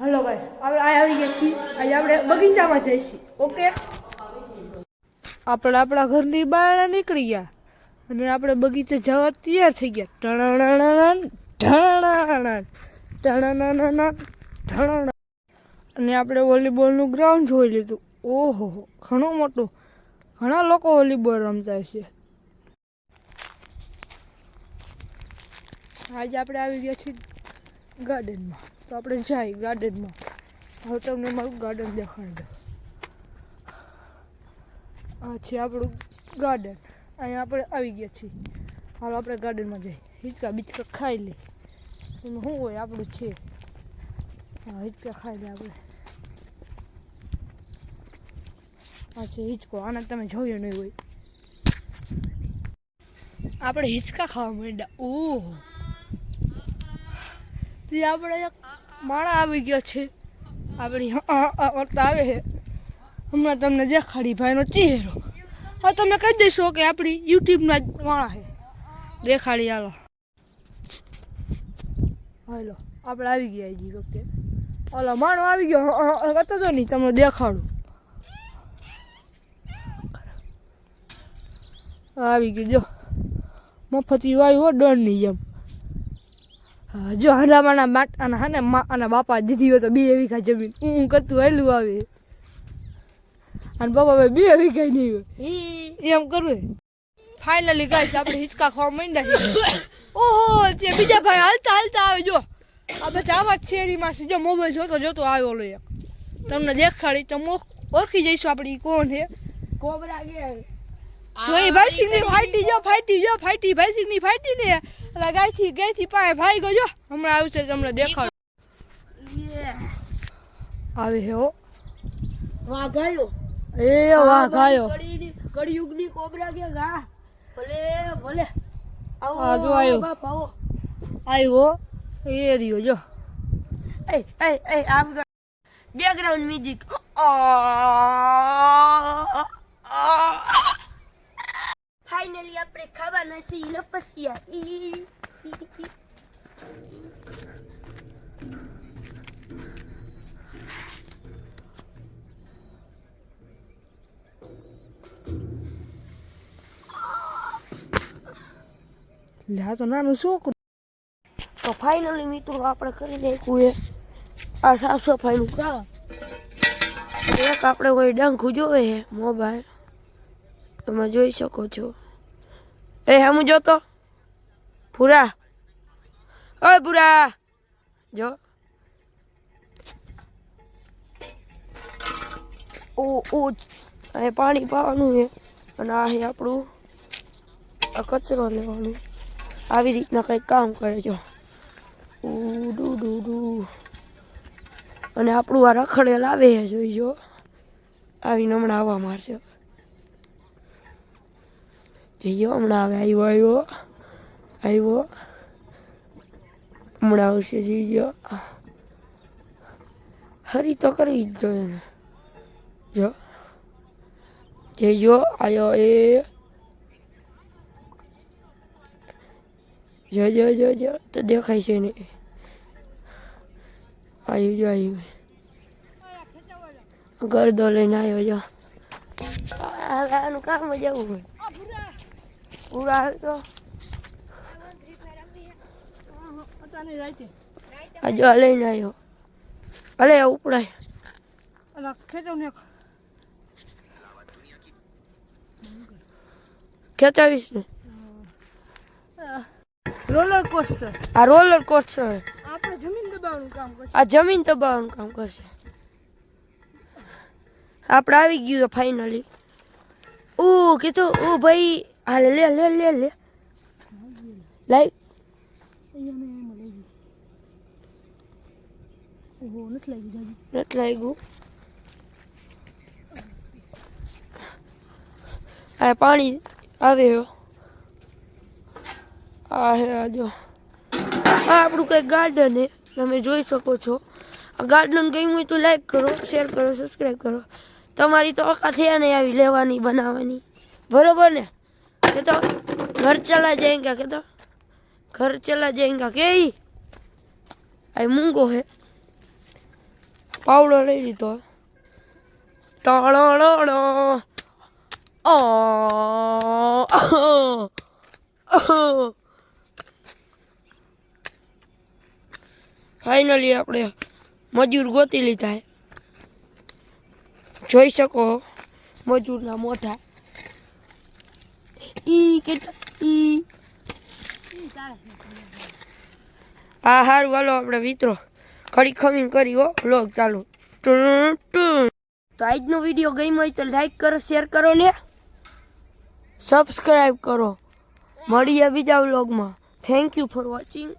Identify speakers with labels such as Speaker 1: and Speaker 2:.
Speaker 1: Hello guys, આપણે આવી ગયા છીએ. આજે આપણે બગીચામાં જઈશું. ઓકે, આપણે આપણા ઘરની બહાર નીકળી ગયા અને આપણે બગીચે જવા તૈયાર થઈ ગયા. અને આપણે વોલીબોલનું ગ્રાઉન્ડ જોઈ લીધું. ઓહો, ઘણું મોટું. ઘણા લોકો વોલીબોલ રમતા છે. આજે આપણે આવી ગયા છીએ ગાર્ડનમાં. તો આપણે જાય ગાર્ડનમાં. હવે તમને મારું ગાર્ડન દેખાડી દઉં. આ છે આપણું ગાર્ડન. અહીંયા આપણે આવી ગયા છીએ. હાલ આપણે ગાર્ડનમાં જઈએ. હિંચકા બીચકા ખાઈ લે. એમાં શું હોય આપણું છે. હા, હિંચકા ખાઈ લે આપણે. આ છે હિંચકો. આને તમે જોયો નહીં હોય. આપણે હિંચકા ખાવા માંડ્યા. ઓહ, તે આપણે એક માળા આવી ગયા છે. આપણી આવે છે. હમણાં તમને દેખાડી ભાઈનો ચહેરો. હા, તમે કહી દેશો કે આપણી યુટ્યુબના જ માળા છે. દેખાડી હાલો. હાલો, આપણે આવી ગયા એ વખતે. ઓલો માણો આવી ગયો હતો તો નહીં, તમને દેખાડું. આવી ગયું જો. મફતી વાયુ હો ડોનની જેમ. જો હરામાના માટના હા ને અને બાપા દીધી હોય તો 2 વીઘા જમીન હું કરતું હેલું આવે. અને બાપા ભાઈ 2 વીઘા નહીં હોય એમ કરવું. ફાઇનલી ગાઈસ આપણે હિંચકા ખાવા માંડ્યા છે. ઓહો, તે બીજા ભાઈ હાલતા હાલતા આવે. જો આ બધા આવા જ શેરીમાં છે. જો મોબાઈલ જોતો જોતો આવ્યો લો એક. તમને દેખાડી તો ઓળખી જઈશું આપણે કોણ છે.
Speaker 2: કોબરા ગયા
Speaker 1: જો એ ભાઈ ની ફાઈટી ભાઈ ની ફાઈટી ને એટલે ગાયથી પાય ભાઈ ગયો. જો હમણાં આવશે તમને દેખાડ આવે હે. હો
Speaker 2: વાઘાયો
Speaker 1: એ વાઘાયો
Speaker 2: કળિયુગની કોબરા ગયા ગા. ભલે ભલે આવો
Speaker 1: જો આવ્યો
Speaker 2: બાપ આવો.
Speaker 1: આવ્યો એ રહ્યો. જો
Speaker 2: એ આમ બેકગ્રાઉન્ડ મ્યુઝિક. ફાઇનલી આપણે ખાવા નથી લપસ્યા.
Speaker 1: લ્યા તો નાનું છોકરું.
Speaker 2: તો ફાઇનલી મિત્રો આપણે કરી નાખ્યું એ આ સાફ સફાઈનું કામ. એક આપણે કોઈ ડંખું જોવે છે મોબાઈલ, તમે જોઈ શકો છો. એ હમું જોતો પૂરા. ઓય પૂરા જો. અહીં પાણી પાવાનું છે અને આ છે આપણું આ કચરો લેવાનું. આવી રીતના કંઈક કામ કરે જો. અને આપણું આ રખડેલ આવે છે જોઈજો. આવીને હમણાં આવવા મારશે. જઈયો હમણાં આવે. આવ્યો હમણાં આવશે. જઈજો. હરી તો કરવી જ જોઈએ ને. જો જઈજો આવ્યો. એ જો તો દેખાય છે ને. આવ્યું ગરદો લઈને આવ્યો. જો આનું કામ જ આવું હોય. પૂરા તો જો લઈને આવ્યો. અલે ઉપડાય ખેંચાવીશ ને.
Speaker 1: Roller coaster.
Speaker 2: આ રોલર કોસ્ટર
Speaker 1: આપણે જમીન દબાવવાનું કામ કરશે.
Speaker 2: આ જમીન દબાવવાનું કામ કરશે. આપણે આવી ગયું ફાઇનલી. કીધું ભાઈ હાલે લે લાઈક નથી લાગ્યું. આ પાણી આવે. આ હે જો આ આપણું કંઈક ગાર્ડન છે. તમે જોઈ શકો છો. આ ગાર્ડન ગમ્યું હોય તો લાઈક કરો, શેર કરો, સબસ્ક્રાઈબ કરો. તમારી તો ઓકાત છે નહીં આવી લેવાની બનાવવાની, બરોબર ને? કે તો ઘર ચલા જાएगा. કે તો ઘર ચલા જાएगा. કે આ મૂંગો હે. પાવડો લઈ લીધો. ટાળાળાળો. ફાઇનલી આપણે મજૂર ગોતી લીધા. જોઈ શકો મજૂરના મોઢા. હા સારું હાલો આપણે મિત્રો ઘડી ખમીને કરી હો વ્લોગ ચાલુ. તો આજનો વિડીયો ગમ્યો હોય તો લાઈક કરો, શેર કરો ને સબસ્ક્રાઈબ કરો. મળીએ બીજા વ્લોગમાં. Thank you for watching.